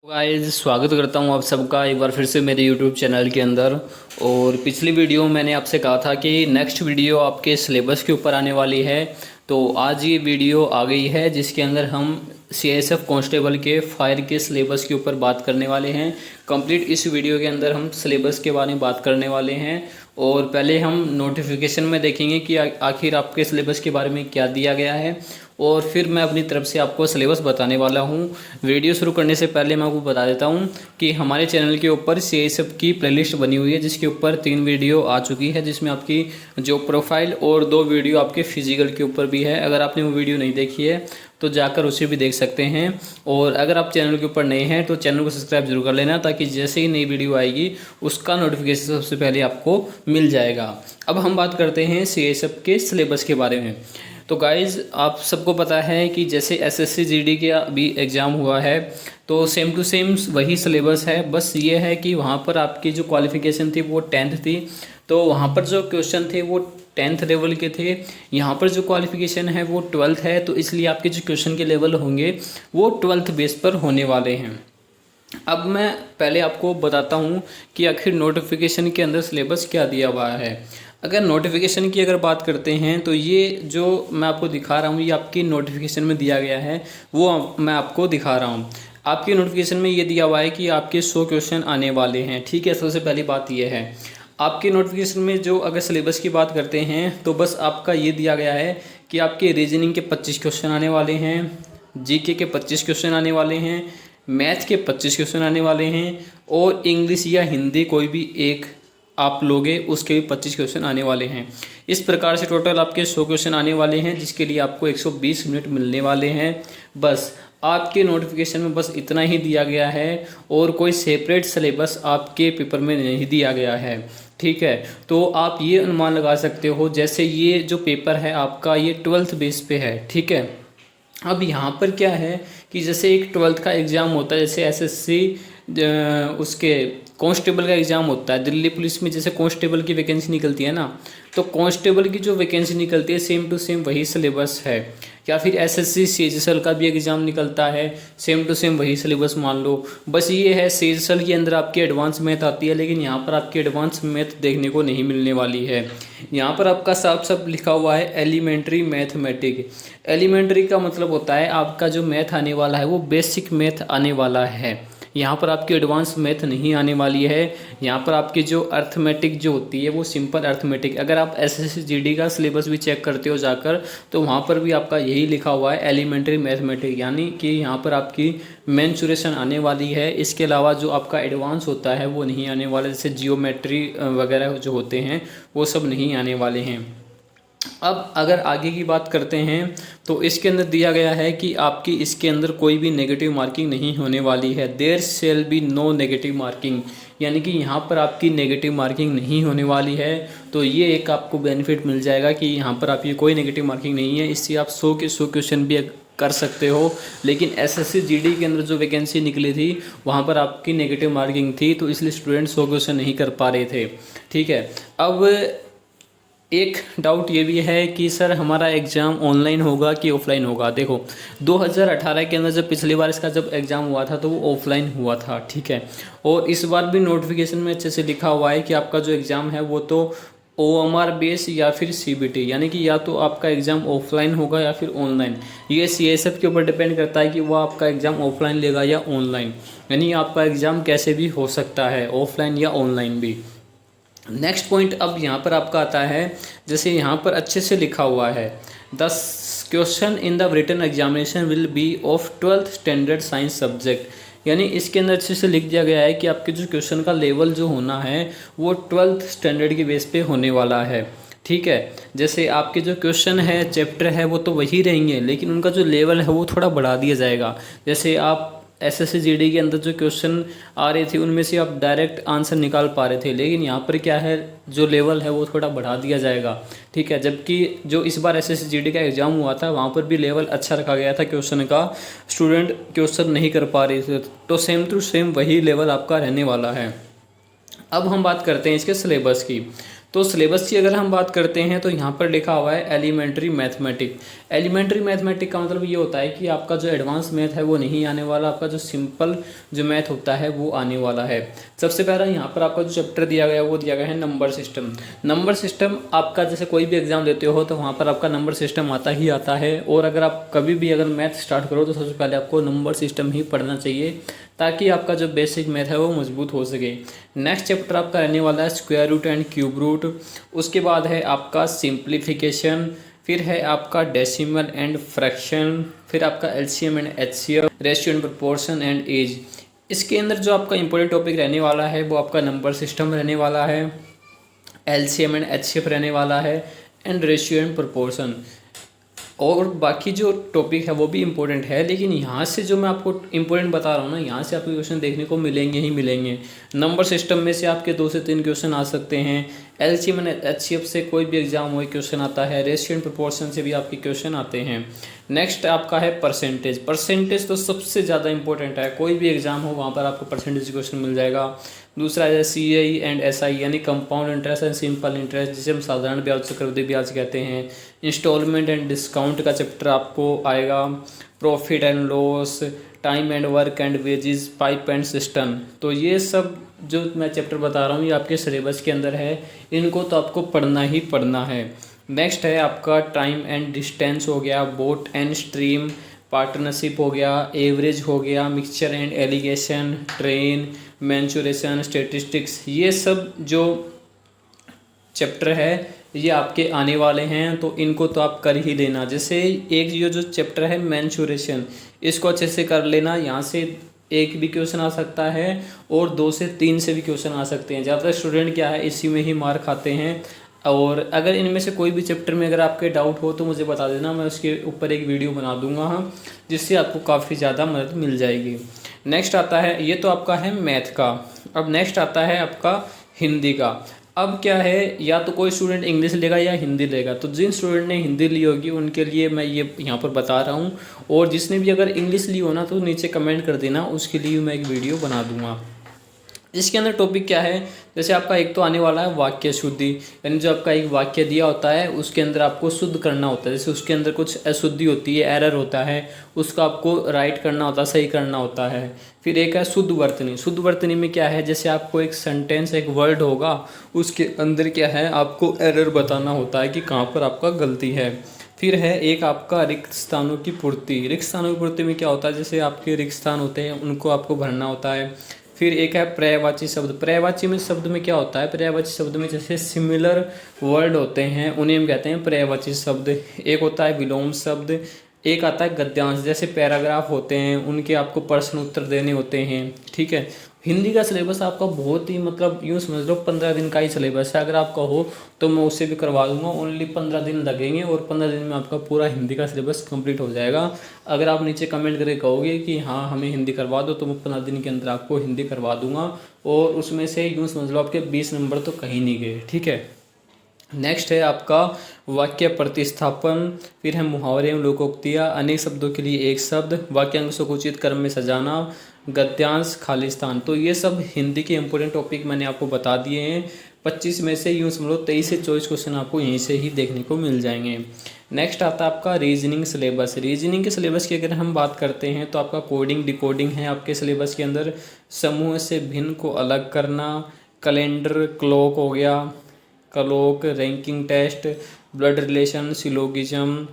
Guys स्वागत करता हूं आप सबका एक बार फिर से मेरे YouTube चैनल के अंदर। और पिछली वीडियो में मैंने आपसे कहा था कि नेक्स्ट वीडियो आपके सिलेबस के ऊपर आने वाली है। तो आज ये वीडियो आ गई है जिसके अंदर हम CISF कांस्टेबल के फायर के सिलेबस के ऊपर बात करने वाले हैं। कंप्लीट इस वीडियो के अंदर हम सिलेबस के बारे में बात करने वाले हैं और पहले हम नोटिफिकेशन में देखेंगे कि आखिर आपके सिलेबस के बारे में क्या दिया गया है और फिर मैं अपनी तरफ से आपको सिलेबस बताने वाला हूं। वीडियो शुरू करने से पहले मैं आपको बता देता हूं कि हमारे चैनल के ऊपर CISF की प्लेलिस्ट बनी हुई है जिसके ऊपर 3 वीडियो आ चुकी है, जिसमें आपकी जो प्रोफाइल और 2 वीडियो आपके फिजिकल के ऊपर भी है। अगर आपने वो वीडियो नहीं देखी है तो जाकर उसे भी देख सकते हैं। और अगर आप चैनल के ऊपर नए हैं तो चैनल को सब्सक्राइब जरूर कर लेना, ताकि जैसे ही नई वीडियो आएगी उसका नोटिफिकेशन सबसे पहले आपको मिल जाएगा। अब हम बात करते हैं CISF के सिलेबस के बारे में। तो गाइज़ आप सबको पता है कि जैसे SSC GD के अभी एग्ज़ाम हुआ है तो सेम टू सेम वही सिलेबस है। बस ये है कि वहाँ पर आपकी जो क्वालिफ़िकेशन थी वो 10th थी, तो वहाँ पर जो क्वेश्चन थे वो 10th लेवल के थे। यहाँ पर जो क्वालिफ़िकेशन है वो 12th है, तो इसलिए आपके जो क्वेश्चन के लेवल होंगे वो 12th बेस पर होने वाले हैं। अब मैं पहले आपको बताता हूँ कि आखिर नोटिफिकेशन के अंदर सिलेबस क्या दिया हुआ है। अगर नोटिफिकेशन की अगर बात करते हैं तो ये जो मैं आपको दिखा रहा हूँ ये आपकी नोटिफिकेशन में दिया गया है, वो मैं आपको दिखा रहा हूँ। आपकी नोटिफिकेशन में ये दिया हुआ है कि आपके 100 क्वेश्चन आने वाले हैं। ठीक है, सबसे पहली बात ये है। आपके नोटिफिकेशन में जो अगर सिलेबस की बात करते हैं तो बस आपका ये दिया गया है कि आपके रीजनिंग के 25 क्वेश्चन आने वाले हैं, GK के 25 क्वेश्चन आने वाले हैं, मैथ के 25 क्वेश्चन आने वाले हैं और इंग्लिश या हिंदी कोई भी एक आप लोगे उसके भी 25 क्वेश्चन आने वाले हैं। इस प्रकार से टोटल आपके 100 क्वेश्चन आने वाले हैं, जिसके लिए आपको 120 मिनट मिलने वाले हैं। बस आपके नोटिफिकेशन में बस इतना ही दिया गया है और कोई सेपरेट सिलेबस आपके पेपर में नहीं दिया गया है। ठीक है, तो आप ये अनुमान लगा सकते हो जैसे ये जो पेपर है आपका ये 12th बेस पे है। ठीक है, अब यहाँ पर क्या है कि जैसे एक 12th का एग्ज़ाम होता है, जैसे SSC उसके कांस्टेबल का एग्ज़ाम होता है, दिल्ली पुलिस में जैसे कांस्टेबल की वैकेंसी निकलती है ना, तो कांस्टेबल की जो वैकेंसी निकलती है सेम टू सेम वही सिलेबस है। या फिर SSC CHSL का भी एग्ज़ाम निकलता है, सेम टू सेम वही सिलेबस मान लो। बस ये है CHSL के अंदर आपकी एडवांस मैथ आती है, लेकिन यहाँ पर आपकी एडवांस मैथ देखने को नहीं मिलने वाली है। यहाँ पर आपका साफ साफ लिखा हुआ है एलिमेंट्री मैथमेटिक। एलिमेंट्री का मतलब होता है आपका जो मैथ आने वाला है वो बेसिक मैथ आने वाला है। यहाँ पर आपकी एडवांस मैथ नहीं आने वाली है। यहाँ पर आपकी जो अर्थमेटिक जो होती है वो सिंपल अर्थमेटिक। अगर आप SSC GD का सिलेबस भी चेक करते हो जाकर तो वहाँ पर भी आपका यही लिखा हुआ है एलिमेंट्री मैथमेटिक, यानी कि यहाँ पर आपकी मेंसुरेशन आने वाली है। इसके अलावा जो आपका एडवांस होता है वो नहीं आने वाला, जैसे जियोमेट्री वगैरह जो होते हैं वो सब नहीं आने वाले हैं। अब अगर आगे की बात करते हैं तो इसके अंदर दिया गया है कि आपकी इसके अंदर कोई भी नेगेटिव मार्किंग नहीं होने वाली है। There shall be no negative marking, यानी कि यहाँ पर आपकी नेगेटिव मार्किंग नहीं होने वाली है। तो ये एक आपको बेनिफिट मिल जाएगा कि यहाँ पर आपकी कोई नेगेटिव मार्किंग नहीं है। इससे आप 100 के 100 क्वेश्चन भी कर सकते हो। लेकिन SSC GD के अंदर जो वैकेंसी निकली थी वहाँ पर आपकी नेगेटिव मार्किंग थी, तो इसलिए स्टूडेंट 100 क्वेश्चन नहीं कर पा रहे थे। ठीक है, अब एक डाउट ये भी है कि सर हमारा एग्ज़ाम ऑनलाइन होगा कि ऑफलाइन होगा। देखो 2018 के अंदर जब पिछली बार इसका जब एग्ज़ाम हुआ था तो वो ऑफलाइन हुआ था। ठीक है, और इस बार भी नोटिफिकेशन में अच्छे से लिखा हुआ है कि आपका जो एग्ज़ाम है वो तो OMR बेस या फिर CBT, यानी कि या तो आपका एग्ज़ाम ऑफलाइन होगा या फिर ऑनलाइन। ये CISF के ऊपर डिपेंड करता है कि वो आपका एग्ज़ाम ऑफलाइन लेगा या ऑनलाइन, यानी आपका एग्ज़ाम कैसे भी हो सकता है, ऑफलाइन या ऑनलाइन भी। नेक्स्ट पॉइंट अब यहाँ पर आपका आता है, जैसे यहाँ पर अच्छे से लिखा हुआ है 10 question in the written examination will be of 12th standard science subject, यानी इसके अंदर अच्छे से लिख दिया गया है कि आपके जो क्वेश्चन का लेवल जो होना है वो 12th स्टैंडर्ड के बेस पे होने वाला है। ठीक है, जैसे आपके जो क्वेश्चन है चैप्टर है वो तो वही रहेंगे, लेकिन उनका जो लेवल है वो थोड़ा बढ़ा दिया जाएगा। जैसे आप SSC GD के अंदर जो क्वेश्चन आ रहे थे उनमें से आप डायरेक्ट आंसर निकाल पा रहे थे, लेकिन यहाँ पर क्या है जो लेवल है वो थोड़ा बढ़ा दिया जाएगा। ठीक है, जबकि जो इस बार SSC GD का एग्ज़ाम हुआ था वहाँ पर भी लेवल अच्छा रखा गया था क्वेश्चन का, स्टूडेंट क्वेश्चन नहीं कर पा रहे थे, तो सेम टू सेम वही लेवल आपका रहने वाला है। अब हम बात करते हैं इसके सिलेबस की। तो सिलेबस की अगर हम बात करते हैं तो यहाँ पर लिखा हुआ है एलिमेंट्री मैथमेटिक। एलिमेंट्री मैथमेटिक का मतलब ये होता है कि आपका जो एडवांस मैथ है वो नहीं आने वाला, आपका जो सिंपल जो मैथ होता है वो आने वाला है। सबसे पहला यहाँ पर आपका जो चैप्टर दिया गया वो दिया गया है नंबर सिस्टम। नंबर सिस्टम आपका जैसे कोई भी एग्जाम देते हो तो वहाँ पर आपका नंबर सिस्टम आता ही आता है, और अगर आप कभी भी अगर मैथ स्टार्ट करो तो सबसे पहले आपको नंबर सिस्टम ही पढ़ना चाहिए ताकि आपका जो बेसिक मैथ है वो मजबूत हो सके। नेक्स्ट चैप्टर आपका रहने वाला है square root and cube root. उसके बाद है आपका सिंप्लीफिकेशन, फिर है आपका डेसिमल एंड फ्रैक्शन, फिर आपका LCM and HCF, ratio and proportion and age. इसके अंदर जो आपका इंपॉर्टेंट टॉपिक रहने वाला है वो आपका नंबर सिस्टम रहने वाला है, एलसीएम एंड एचसीएफ रहने वाला है, एंड रेशियो एंड प्रोपोर्शन। और बाकी जो टॉपिक है वो भी इम्पोर्टेंट है, लेकिन यहाँ से जो मैं आपको इम्पोर्टेंट बता रहा हूँ ना, यहाँ से आपको क्वेश्चन देखने को मिलेंगे ही मिलेंगे। नंबर सिस्टम में से आपके 2 से 3 क्वेश्चन आ सकते हैं, एलसीएम एंड एचसीएफ से कोई भी एग्जाम हो क्वेश्चन आता है, रेशियो एंड प्रोपोर्शन से भी आपके क्वेश्चन आते हैं। नेक्स्ट आपका है परसेंटेज। परसेंटेज तो सबसे ज़्यादा इंपॉर्टेंट है, कोई भी एग्जाम हो वहाँ पर आपको परसेंटेज क्वेश्चन मिल जाएगा। दूसरा है सीआई एंड एसआई यानी compound interest and simple interest, जिसे हम साधारण ब्याज चक्रवृद्धि ब्याज कहते हैं। इंस्टॉलमेंट एंड डिस्काउंट का चैप्टर आपको आएगा। Profit and loss, time and work and wages, pipe and system. तो ये सब जो मैं चैप्टर बता रहा हूँ ये आपके सिलेबस के अंदर है, इनको तो आपको पढ़ना ही पढ़ना है। नेक्स्ट है आपका टाइम एंड डिस्टेंस हो गया, बोट एंड स्ट्रीम, पार्टनरशिप हो गया, एवरेज हो गया, mixture and allegation, train, mensuration, statistics. ये सब जो चैप्टर है ये आपके आने वाले हैं, तो इनको तो आप कर ही लेना। जैसे एक ये जो चैप्टर है मेंसुरेशन, इसको अच्छे से कर लेना। यहाँ से एक भी क्वेश्चन आ सकता है और 2 से 3 से भी क्वेश्चन आ सकते हैं। ज़्यादातर स्टूडेंट क्या है इसी में ही मार खाते हैं। और अगर इनमें से कोई भी चैप्टर में अगर आपके डाउट हो तो मुझे बता देना, मैं उसके ऊपर एक वीडियो बना दूंगा, हाँ, जिससे आपको काफ़ी ज़्यादा मदद मिल जाएगी। नेक्स्ट आता है, ये तो आपका है मैथ का। अब नेक्स्ट आता है आपका हिंदी का। अब क्या है, या तो कोई स्टूडेंट इंग्लिश लेगा या हिंदी लेगा, तो जिन स्टूडेंट ने हिंदी ली होगी उनके लिए मैं ये यहाँ पर बता रहा हूँ, और जिसने भी अगर इंग्लिश ली हो ना तो नीचे कमेंट कर देना, उसके लिए मैं एक वीडियो बना दूंगा। इसके अंदर टॉपिक क्या है, जैसे आपका एक तो आने वाला है वाक्य शुद्धि, यानी जो आपका एक वाक्य दिया होता है उसके अंदर आपको शुद्ध करना होता है। जैसे उसके अंदर कुछ अशुद्धि होती है, एरर होता है, उसका आपको राइट करना होता है, सही करना होता है। फिर एक है शुद्ध वर्तनी। शुद्ध वर्तनी में क्या है, जैसे आपको एक सेंटेंस, एक वर्ड होगा, उसके अंदर क्या है आपको एरर बताना होता है कि कहाँ पर आपका गलती है। फिर है एक आपका रिक्त स्थानों की पूर्ति। रिक्त स्थानों की पूर्ति में क्या होता है, जैसे आपके रिक्त स्थान होते हैं उनको आपको भरना होता है। फिर एक है पर्यायवाची शब्द। पर्यायवाची में शब्द में क्या होता है, पर्यायवाची शब्द में जैसे सिमिलर वर्ड होते हैं उन्हें हम कहते हैं पर्यायवाची शब्द। एक होता है विलोम शब्द, एक आता है गद्यांश, जैसे पैराग्राफ होते हैं उनके आपको प्रश्न उत्तर देने होते हैं। ठीक है, हिंदी का सिलेबस आपका बहुत ही मतलब यूँ समझ लो 15 दिन का ही सिलेबस है। अगर आपका हो तो मैं उससे भी करवा दूंगा, ओनली 15 दिन लगेंगे और 15 दिन में आपका पूरा हिंदी का सिलेबस कंप्लीट हो जाएगा। अगर आप नीचे कमेंट करके कहोगे कि हाँ हमें हिंदी करवा दो, तो मैं 15 दिन के अंदर आपको हिंदी करवा दूंगा, और उसमें से यूँ समझ लो आपके 20 नंबर तो कहीं नहीं गए। ठीक है, नेक्स्ट है आपका वाक्य प्रतिस्थापन, फिर है मुहावरे एवं लोकोक्तियाँ, अनेक शब्दों के लिए एक शब्द, वाक्यांशों को उचित क्रम में सजाना, गद्यांश, खालिस्तान। तो ये सब हिंदी के इंपॉर्टेंट टॉपिक मैंने आपको बता दिए हैं। 25 में से यूँ समझ लो 23 से 24 क्वेश्चन आपको यहीं से ही देखने को मिल जाएंगे। नेक्स्ट आता है आपका रीजनिंग सिलेबस। रीजनिंग के सिलेबस की अगर हम बात करते हैं तो आपका कोडिंग डिकोडिंग है आपके सिलेबस के अंदर, समूह से भिन्न को अलग करना, कैलेंडर, क्लॉक हो गया, clock, ranking test, blood relation, syllogism,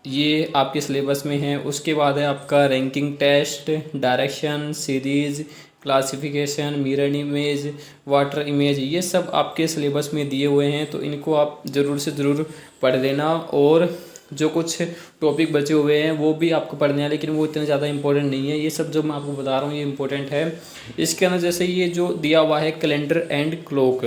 ये आपके सिलेबस में है। उसके बाद है आपका ranking test, direction, series, classification, mirror image, water image, ये सब आपके सिलेबस में दिए हुए हैं, तो इनको आप ज़रूर से ज़रूर पढ़ लेना। और जो कुछ टॉपिक बचे हुए हैं वो भी आपको पढ़ने हैं, लेकिन वो इतने ज़्यादा इंपॉर्टेंट नहीं है। ये सब जो मैं आपको बता रहा हूँ ये इंपॉर्टेंट है। इसके अंदर जैसे ये जो दिया हुआ है कैलेंडर एंड क्लॉक,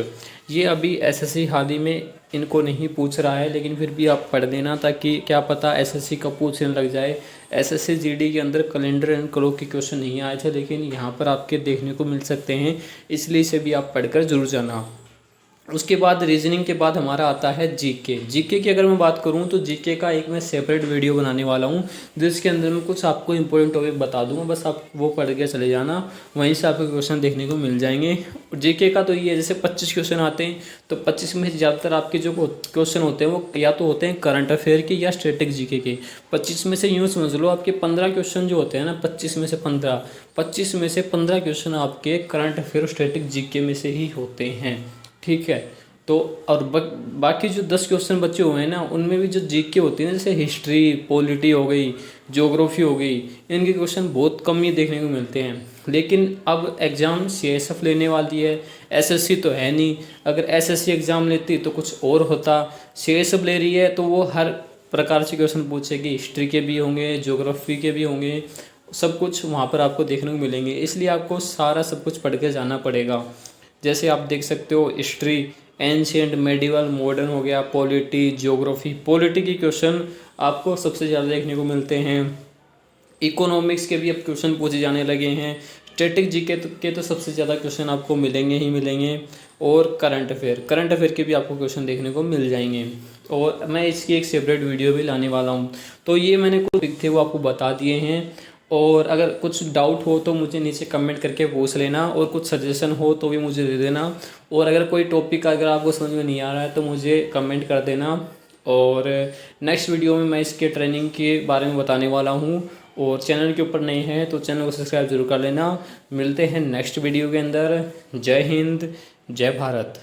ये अभी एसएससी हाल ही में इनको नहीं पूछ रहा है, लेकिन फिर भी आप पढ़ देना, ताकि क्या पता एसएससी का पूछने लग जाए। एसएससी जीडी के अंदर कैलेंडर एंड क्लॉक के क्वेश्चन नहीं आए थे, लेकिन यहाँ पर आपके देखने को मिल सकते हैं, इसलिए इसे भी आप पढ़कर जरूर जाना। उसके बाद रीजनिंग के बाद हमारा आता है जीके। जीके की अगर मैं बात करूं तो जीके का एक मैं सेपरेट वीडियो बनाने वाला हूं, जिसके अंदर मैं कुछ आपको इंपॉर्टेंट टॉपिक बता दूंगा, बस आप वो पढ़ के चले जाना, वहीं से आपको क्वेश्चन देखने को मिल जाएंगे। जीके का तो ये है, जैसे 25 क्वेश्चन आते हैं तो 25 में से ज़्यादातर आपके जो क्वेश्चन होते हैं वो या तो होते हैं करंट अफेयर के या स्टैटिक जीके के। 25 में से यूँ समझ लो आपके 15 क्वेश्चन जो होते हैं ना, 25 में से 15 क्वेश्चन आपके करंट अफेयर और स्टैटिक जीके में से ही होते हैं, ठीक है। तो और बाकी जो 10 क्वेश्चन बचे हुए हैं ना, उनमें भी जो जीके होती है ना, जैसे हिस्ट्री, पॉलिटी हो गई, ज्योग्राफी हो गई, इनके क्वेश्चन बहुत कम ही देखने को मिलते हैं। लेकिन अब एग्ज़ाम सीएसएफ लेने वाली है, एसएससी तो है नहीं। अगर एसएससी एग्ज़ाम लेती तो कुछ और होता, सीएसएफ ले रही है तो वो हर प्रकार से क्वेश्चन पूछेगी, हिस्ट्री के भी होंगे, ज्योग्राफी के भी होंगे, सब कुछ वहाँ पर आपको देखने को मिलेंगे। इसलिए आपको सारा सब कुछ पढ़ के जाना पड़ेगा। जैसे आप देख सकते हो, हिस्ट्री, एंशियंट, मेडिवल, मॉडर्न हो गया, पॉलिटी, ज्योग्राफी। पॉलिटी के क्वेश्चन आपको सबसे ज़्यादा देखने को मिलते हैं। इकोनॉमिक्स के भी अब क्वेश्चन पूछे जाने लगे हैं। स्टैटिक जीके के तो सबसे ज़्यादा क्वेश्चन आपको मिलेंगे ही मिलेंगे। और करंट अफेयर के भी आपको क्वेश्चन देखने को मिल जाएंगे। और मैं इसकी एक सेपरेट वीडियो भी लाने वाला हूँ। तो ये मैंने कुछ पिक थे वो आपको बता दिए हैं। और अगर कुछ डाउट हो तो मुझे नीचे कमेंट करके पूछ लेना, और कुछ सजेशन हो तो भी मुझे दे देना। और अगर कोई टॉपिक अगर आपको समझ में नहीं आ रहा है तो मुझे कमेंट कर देना। और नेक्स्ट वीडियो में मैं इसके ट्रेनिंग के बारे में बताने वाला हूँ। और चैनल के ऊपर नए हैं तो चैनल को सब्सक्राइब जरूर कर लेना। मिलते हैं नेक्स्ट वीडियो के अंदर। जय हिंद, जय भारत।